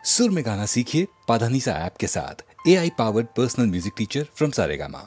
सुर में गाना सीखिए पाधानीसा ऐप के साथ। AI powered personal music teacher from Saregama.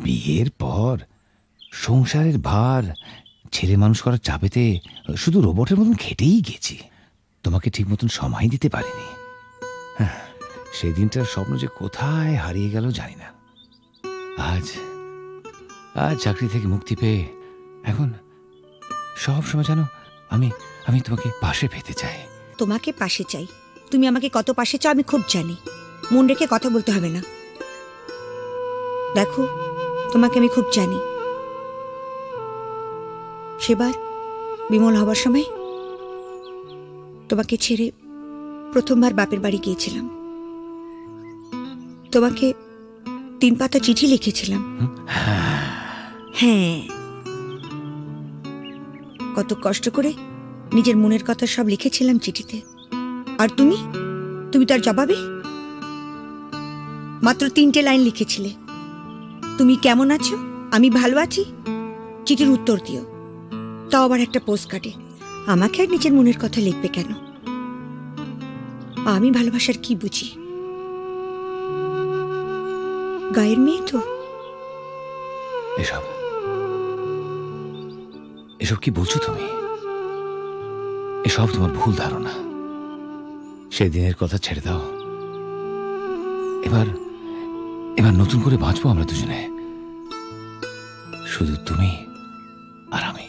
বিয়ের পর সংসারের ভার ছেলে মানুষ করার চাপেতে শুধু রোবটের মতন খেটেই গেছি। তোমাকে ঠিক মতন সময় দিতে পারিনি। সেই দিনটার স্বপ্ন যে কোথায় হারিয়ে গেল জানি না। আজ চাকরি থেকে মুক্তি পেয়ে এখন সব সময় জানো আমি তোমাকে পাশে পেতে চাই। তোমাকে পাশে চাই? তুমি আমাকে কত পাশে চাও আমি খুব জানি। মন রেখে কথা বলতে হবে না। দেখো, তোমাকে আমি খুব জানি। সেবার বিমল হবার সময় তোমাকে ছেড়ে প্রথমবার বাপের বাড়ি গিয়েছিলাম। তোমাকে 3 পাতা চিঠি লিখেছিলাম। হ্যাঁ, কত কষ্ট করে নিজের মনের কথা সব লিখেছিলাম চিঠিতে। আর তুমি তার জবাবে মাত্র 3টে লাইন লিখেছিলে। তুমি কেমন আছো, আমি ভালো আছি, চিঠির উত্তর দিও। তাও আবার একটা পোস্ট কার্ডে। আমাকে আর নিজের মনের কথা লিখবে কেন? আমি ভালোবাসার কি বুঝি? গায়ের মেয়ে তো। এসব কি বলছো তুমি? এসব তোমার ভুল ধারণা। সেদিনের কথা ছেড়ে দাও। এবার নতুন করে বাঁচবো আমরা দুজনে, শুধু তুমি আর আমি।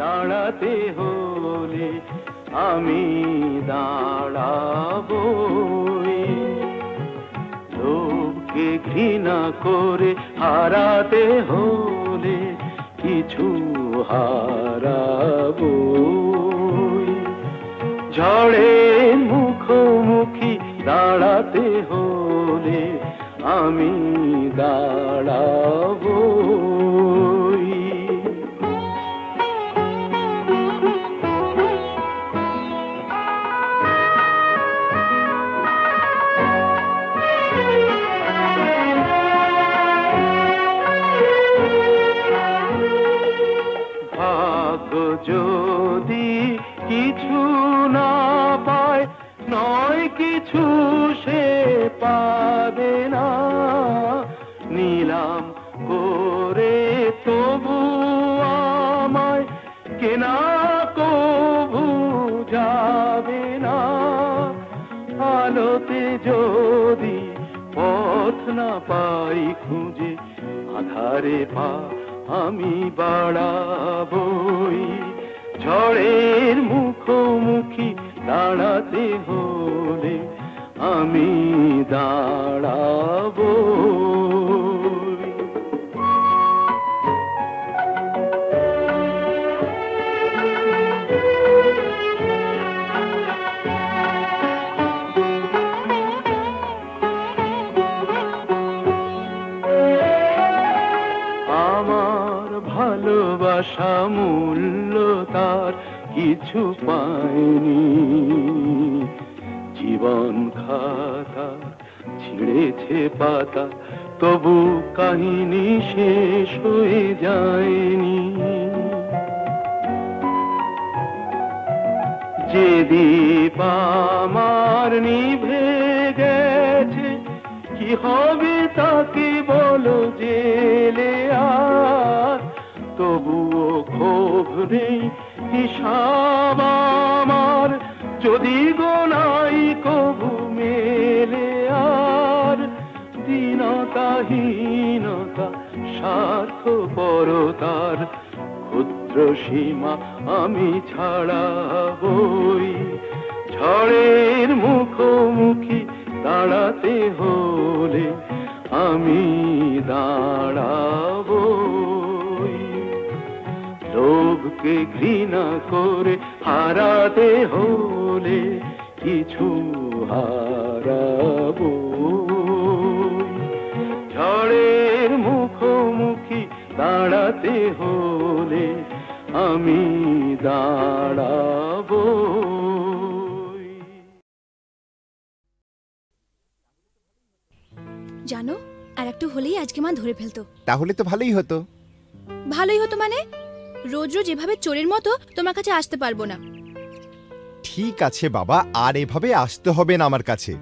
দাঁড়াতে হলে আমি দাঁড়াবই, লোককে ঘৃণা করে হারাতে হলে কিছু হারাবই, ঝড়ের মুখোমুখি দাঁড়াতে হলে আমি দাঁড়াবই। যদি কিছু না পায়, নয় কিছু সে পাবে না, নিলাম করে তবু আমায় কেনা কবু যাবে না, আলোতে যদি পথ না পাই খুঁজে, আধারে পা আমি বাড়াবই, ঝড়ের মুখোমুখি দাঁড়াতে হলে আমি দাঁড়াবই। ভালোবাসা মূল্য তার কিছু পায়নি, জীবন খাতা ছিঁড়েছে পাতা, তবু কাহিনী শেষ হয়ে যায়নি। যে দীপ আমার নিভে গেছে, কি হবে তাকে বলো জেলে আর, তবুও ক্ষোভ নেই হিসাব আমার, যদি গোনাই কবু মেলে আর, দীনতাহীনতা স্বার্থপরতার ক্ষুদ্র সীমা আমি ছাড়াবই, ঝড়ের মুখোমুখি দাঁড়াতে হলে আমি দাঁড়াবই, লোভকে ঘৃণা করে হারাতে হলে কিছু হারাবই, ঝড়ের মুখোমুখি দাঁড়াতে হলে আমি দাঁড়াবই। জানো, আর একটু হলেই আজকে মা ধরে ফেলতো। তাহলে তো ভালোই হতো। ভালোই হতো মানে? রোজ রোজ এভাবে চোরের মতো তোমার কাছে আসতে পারবো না। ঠিক আছে বাবা, আর এভাবে আসতে হবে না আমার কাছে।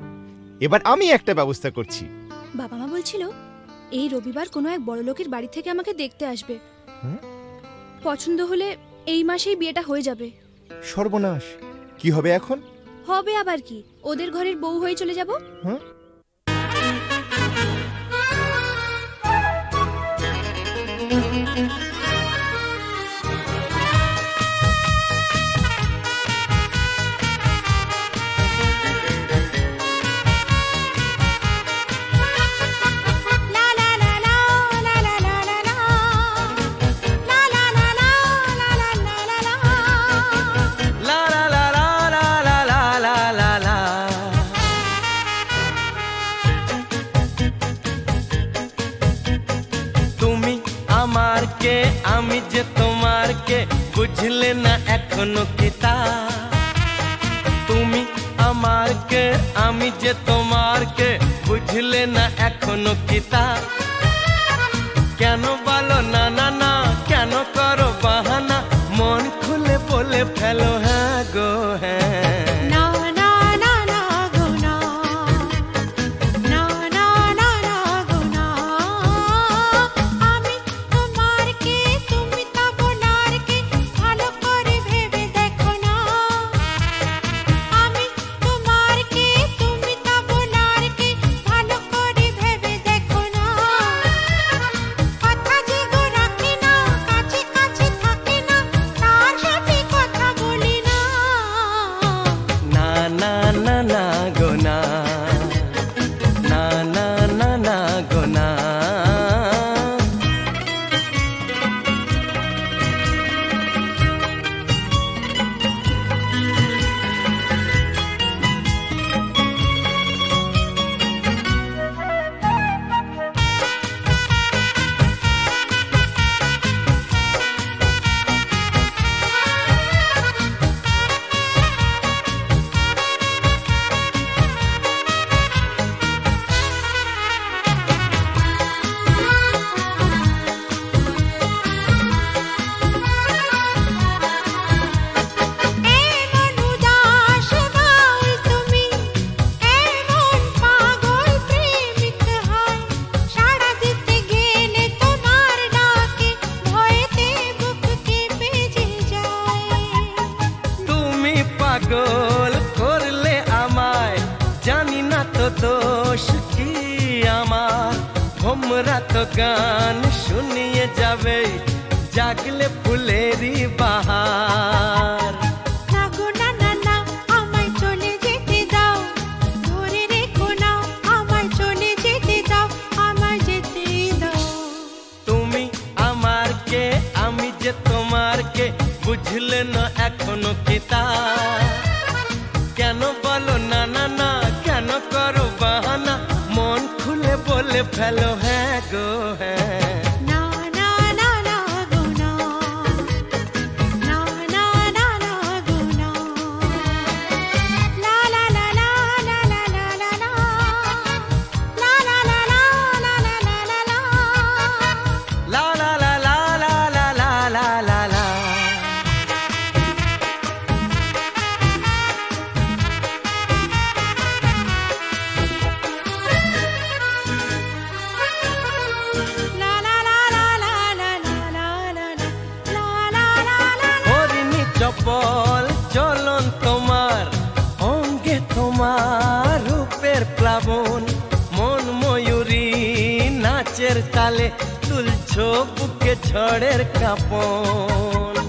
এবার আমি একটা ব্যবস্থা করছি। বাবা মা বলছিল এই রবিবার কোনো এক বড় লোকের বাড়ি থেকে আমাকে দেখতে আসবে, পছন্দ হলে এই মাসেই বিয়েটা হয়ে যাবে। সর্বনাশ, কি হবে এখন? হবে আবার কি, ওদের ঘরের বউ হয়ে চলে যাব। হ্যাঁ, আমি যে তোমার কে বুঝলে না এখনো কিতা, তুমি আমার কে আমি আমি যে তোমার কে বুঝলে না এখনো কিতা কেন বলো না না না কেন করো বাহানা মন খুলে বলে ফেলো হ্যাঁ গো হ্যাঁ পাগল করলে আমায় জানি না তো দোষ কি আমার ভোমরা তো গান শুনিয়ে যাবে জাগলে ফুলেরই বাহার তুমি আমার কে আমি যে তোমার কে বুঝলে না এখনো কিতা কেন বলো না না না কেন করো বাহানা মন খুলে বলে ফেলো হ্যাঁ গো হ্যাঁ চপল চলন তোমার অঙ্গে তোমার রূপের প্লাবন মন ময়ূরী নাচের তালে তুলছো বুকে ঝড়ের কাঁপন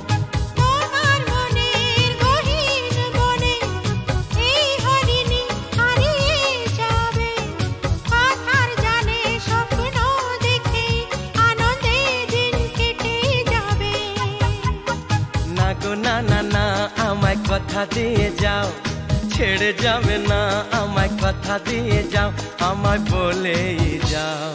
না না না আমায় কথা দিয়ে যাও ছেড়ে যাবে না আমায় কথা দিয়ে যাও আমায় বলেই যাও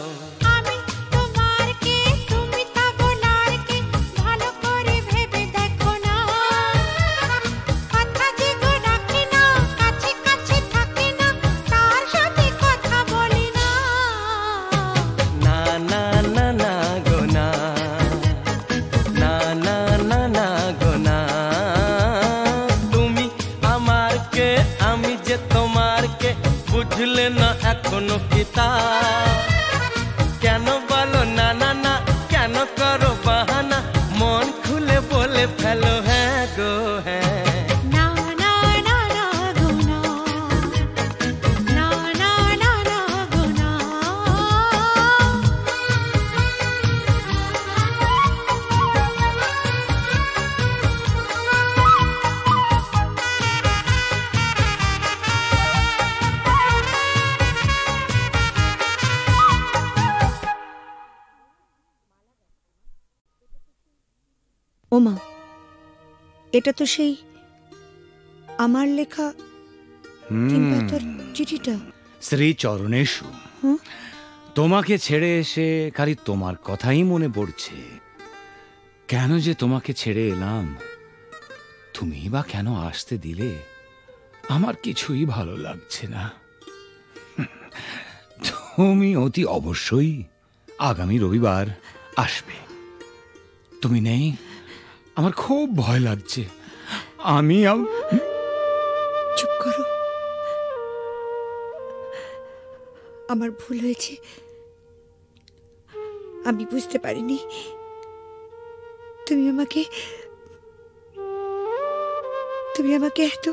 বুঝলে না এখনো কিতা কেন বলো না না না কেন করো বাহানা মন খুলে বলে ফেলো হ্যাঁ গো হ্যাঁ ওমা এটা তো সেই আমার লেখা তিন পাতার চিঠিটা শ্রী চরণেশু তোমাকে ছেড়ে এসে খালি তোমার কথাই মনে পড়ছে কেন যে তোমাকে ছেড়ে এলাম তুমি বা কেন আসতে দিলে আমার কিছুই ভালো লাগছে না তুমি অতি অবশ্যই আগামী রবিবার আসবে। তুমি নেই, আমার খুব ভয় লাগছে। আমি চুপ করো, আমার ভুল হয়েছে। আমি বুঝতে পারিনি তুমি আমাকে এত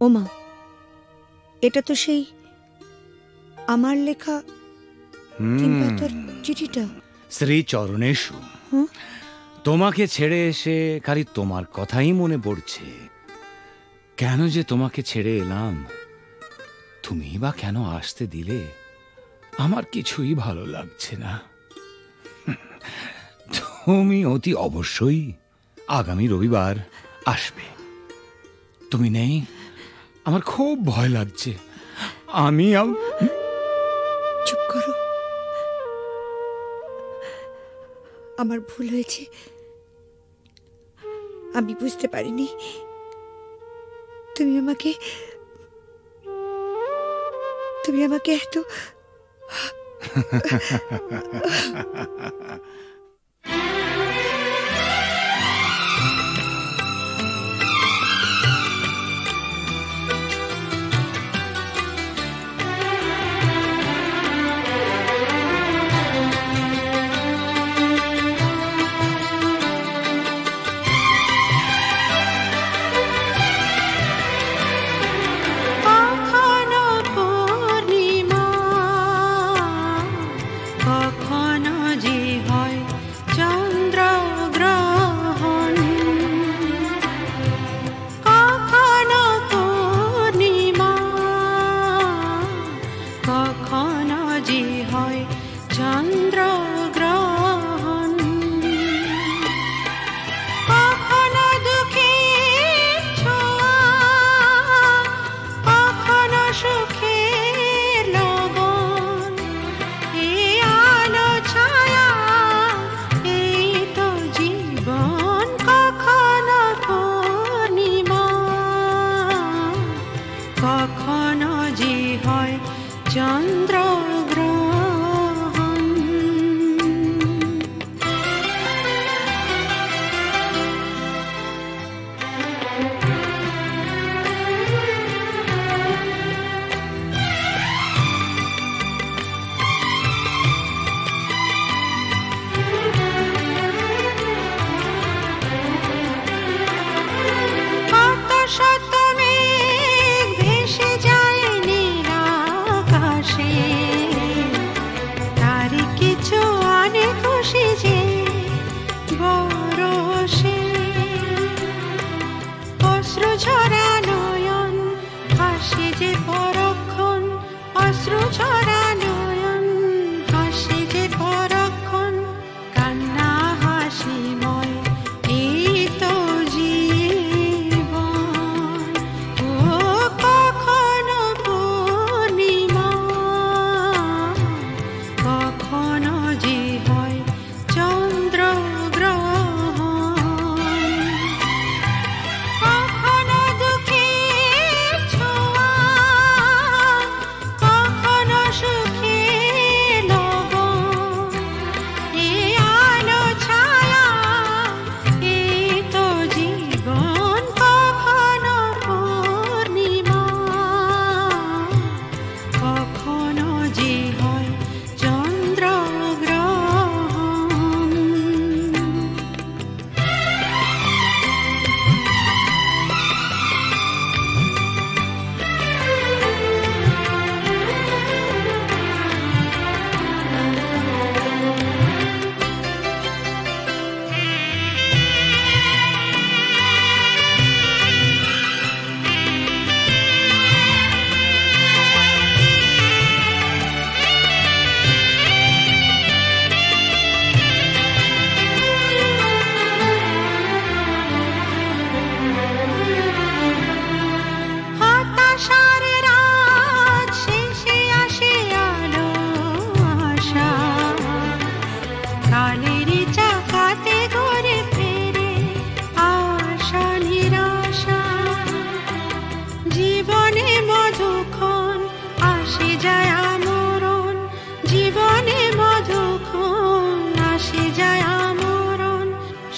ওমা, এটা তো সেই আমার লেখা তিন পাতার চিঠিটা। শ্রী চরণেশু, হুম? তোমাকে ছেড়ে এসে খালি তোমার কথাই মনে পড়ছে। কেন যে তোমাকে ছেড়ে এলাম, তুমি বা কেন আসতে দিলে, আমার কিছুই ভালো লাগছে না। তুমি অতি অবশ্যই আগামী রবিবার আসবে। তুমি নেই, আমার খুব ভয় লাগছে। আমি চুপ করো, আমার ভুল হয়েছে। আমি বুঝতে পারিনি তুমি আমাকে এত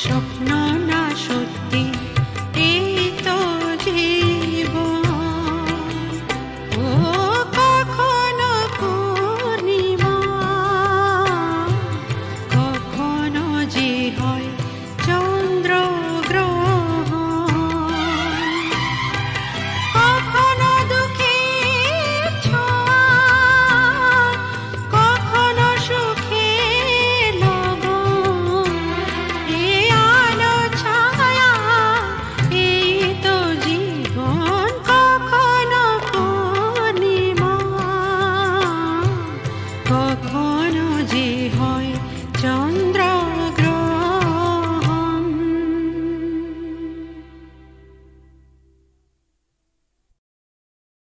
স্বপ্ন